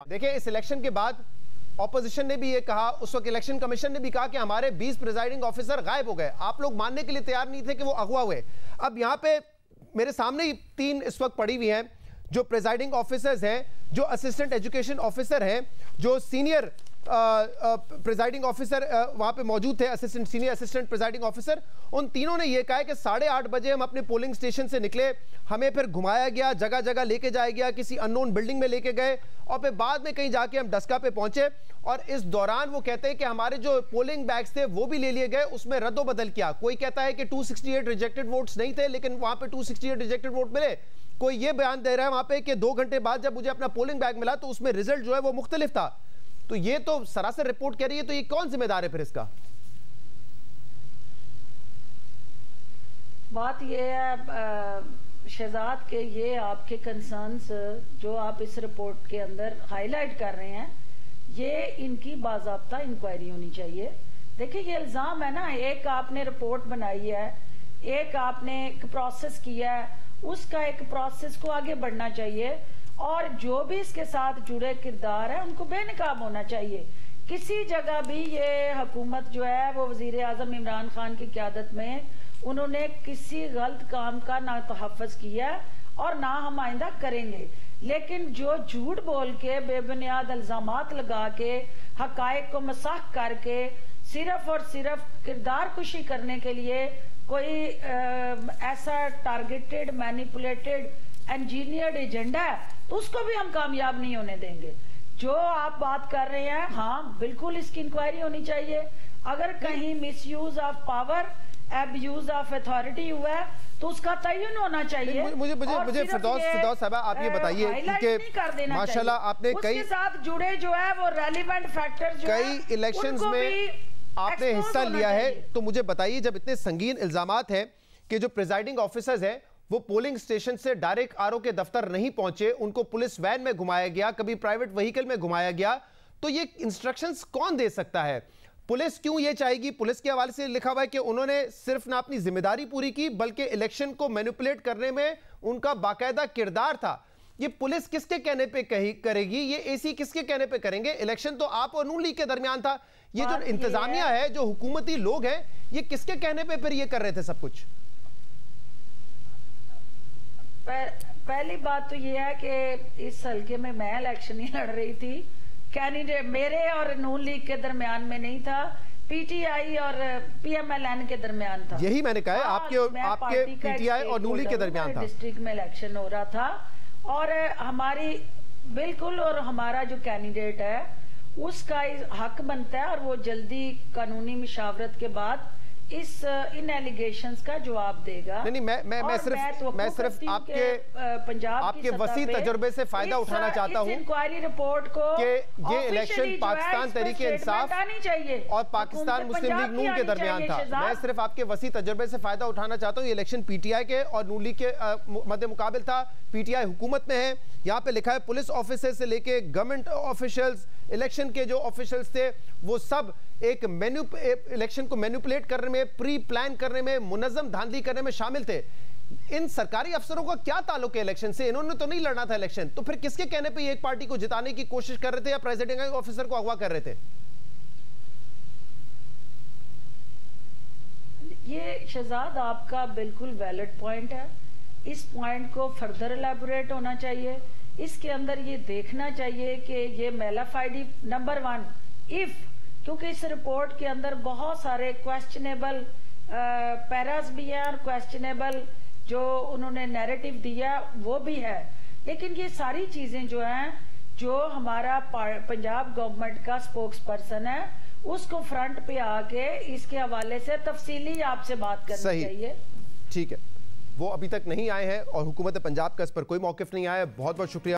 देखिए, इस इलेक्शन के बाद ऑपोजिशन ने भी ये कहा, उस वक्त इलेक्शन कमीशन ने भी कहा कि हमारे 20 प्रिजाइडिंग ऑफिसर गायब हो गए। आप लोग मानने के लिए तैयार नहीं थे कि वो अगवा हुए। अब यहाँ पे मेरे सामने ही 3 इस वक्त पड़ी हुई हैं जो प्रिजाइडिंग ऑफिसर्स हैं, जो असिस्टेंट एजुकेशन ऑफिसर हैं, जो सीनियर प्रिजाइडिंग ऑफिसर वहां पे मौजूद थे, सीनियर असिस्टेंट प्रिजाइडिंग ऑफिसर। उन तीनों ने यह कहा कि 8:30 बजे हम अपने पोलिंग स्टेशन से निकले, हमें फिर घुमाया गया, जगह जगह लेके जाया गया, किसी अननोन बिल्डिंग में लेके गए और फिर बाद में कहीं जाके हम डस्का पे पहुंचे और इस दौरान वो कहते हैं कि हमारे जो पोलिंग बैग्स थे वो भी ले लिए गए, उसमें रद्दोबदल किया। कोई कहता है कि 268 रिजेक्टेड वोट्स नहीं थे, लेकिन वहां पे 268 रिजेक्टेड वोट मिले। कोई ये बयान दे रहा है वहां पे कि 2 घंटे बाद जब मुझे अपना पोलिंग बैग मिला तो उसमें रिजल्ट जो है वो मुख्तलिफ था। तो ये तो सरासर रिपोर्ट कह रही है, तो ये कौन जिम्मेदार है फिर इसका? बात ये है शहजाद के, ये आपके कंसर्न्स जो आप इस रिपोर्ट के अंदर हाईलाइट कर रहे हैं, ये इनकी बाज़ाब्ता इंक्वायरी होनी चाहिए। देखिए, ये इल्ज़ाम है ना, एक आपने रिपोर्ट बनाई है, एक आपने एक प्रोसेस किया है, उसका एक प्रोसेस को आगे बढ़ना चाहिए और जो भी इसके साथ जुड़े किरदार है उनको बेनकाब होना चाहिए। किसी जगह भी ये हुकूमत जो है वो वजीर आजम इमरान खान की क़यादत में उन्होंने किसी गलत काम का ना तहफ़्फ़ुज़ किया और ना हम आइंदा करेंगे। लेकिन जो झूठ बोल के बेबुनियाद इल्ज़ामात लगा के हक़ाइक़ को मसाख करके सिर्फ और सिर्फ किरदार कुशी करने के लिए कोई ऐसा टारगेटेड मैनिपुलेटेड इंजीनियर्ड एजेंडा है, तो उसको भी हम कामयाब नहीं होने देंगे। जो आप बात कर रहे हैं, हाँ बिल्कुल इसकी इंक्वायरी होनी चाहिए। अगर कहीं misuse of power, abuse of authority हुआ है तो उसका तयन होना चाहिए। मुझे फिरदौस साहबा आप ये बताइए कि माशाल्लाह आपने कई साथ जुड़े जो है वो रेलिवेंट फैक्टर कई इलेक्शंस में आपने हिस्सा लिया है, तो मुझे बताइए, जब इतने संगीन इल्जामात हैं कि जो प्रिजाइडिंग ऑफिसर्स हैं वो पोलिंग स्टेशन से डायरेक्ट आरओ के दफ्तर नहीं पहुंचे, उनको पुलिस वैन में घुमाया गया, कभी प्राइवेट व्हीकल में घुमाया गया, तो ये इंस्ट्रक्शंस कौन दे सकता है? पुलिस क्यों ये चाहेगी? पुलिस के हवाले से लिखा हुआ है कि उन्होंने सिर्फ ना अपनी जिम्मेदारी पूरी की बल्कि इलेक्शन को मैनिपुलेट करने में उनका बाकायदा किरदार था। ये पुलिस किसके कहने पे करेगी? ये एसी किसके कहने पे करेंगे? इलेक्शन तो आप और नून लीग के दरमियान था। ये जो इंतजामिया है, जो हुकूमती लोग हैं, ये किसके कहने पे फिर ये कर रहे थे सब कुछ? पहली बात तो ये है कि इस हल्के में मैं इलेक्शन नहीं लड़ रही थी, कैंडिडेट मेरे और नून लीग के दरमियान में नहीं था, पीटीआई और पीएमएलएन के दरमियान था। यही मैंने कहा है, आपके पीटीआई और नून लीग के दरमियान था। डिस्ट्रिक्ट में इलेक्शन हो रहा था और हमारी बिल्कुल, और हमारा जो कैंडिडेट है उसका हक बनता है और वो जल्दी कानूनी मशावरत के बाद इन एलिगेशंस का जवाब देगा। नहीं, मैं सिर्फ आपके वसी तजुर्बे से फायदा उठाना चाहता हूं इंक्वायरी रिपोर्ट को कि ये इलेक्शन पाकिस्तान तहरीक इंसाफ और पाकिस्तान मुस्लिम लीग नून के दरमियान था। मैं सिर्फ आपके वसी तजुर्बे से फायदा उठाना चाहता हूं। ये इलेक्शन पीटीआई के और नून लीग के मद्दे मुकाबिल था। पीटीआई हुकूमत में है, यहाँ पे लिखा है पुलिस ऑफिसर से लेके गवर्नमेंट ऑफिशियल्स, इलेक्शन के जो ऑफिशियल्स थे वो सब एक इलेक्शन को मैनिपुलेट करने में, प्री प्लान करने में, मुनज़्ज़म धांधली करने में शामिल थे। इन सरकारी अफसरों का क्या ताल्लुक है इलेक्शन से? इन्होंने तो नहीं लड़ना था इलेक्शन, तो फिर किसके कहने पे एक पार्टी को जिताने की कोशिश कर रहे थे या प्रेसिडेंट ऑफिसर को अगवा कर रहे थे? ये शहजाद आपका बिल्कुल वैलिड पॉइंट है। इस पॉइंट को फर्दर एलैबोरेट होना चाहिए। इसके अंदर ये देखना चाहिए कि ये मेलाफाइडी नंबर 1 इफ, क्योंकि इस रिपोर्ट के अंदर बहुत सारे क्वेश्चनेबल पैरास भी हैं और क्वेश्चनेबल जो उन्होंने नैरेटिव दिया वो भी है। लेकिन ये सारी चीजें जो हैं, जो हमारा पंजाब गवर्नमेंट का स्पोक्स पर्सन है उसको फ्रंट पे आके इसके हवाले से तफसीली आपसे बात करनी चाहिए। ठीक है, वो अभी तक नहीं आए हैं और हुकूमत पंजाब का इस पर कोई मौकिफ नहीं आया है। बहुत बहुत शुक्रिया।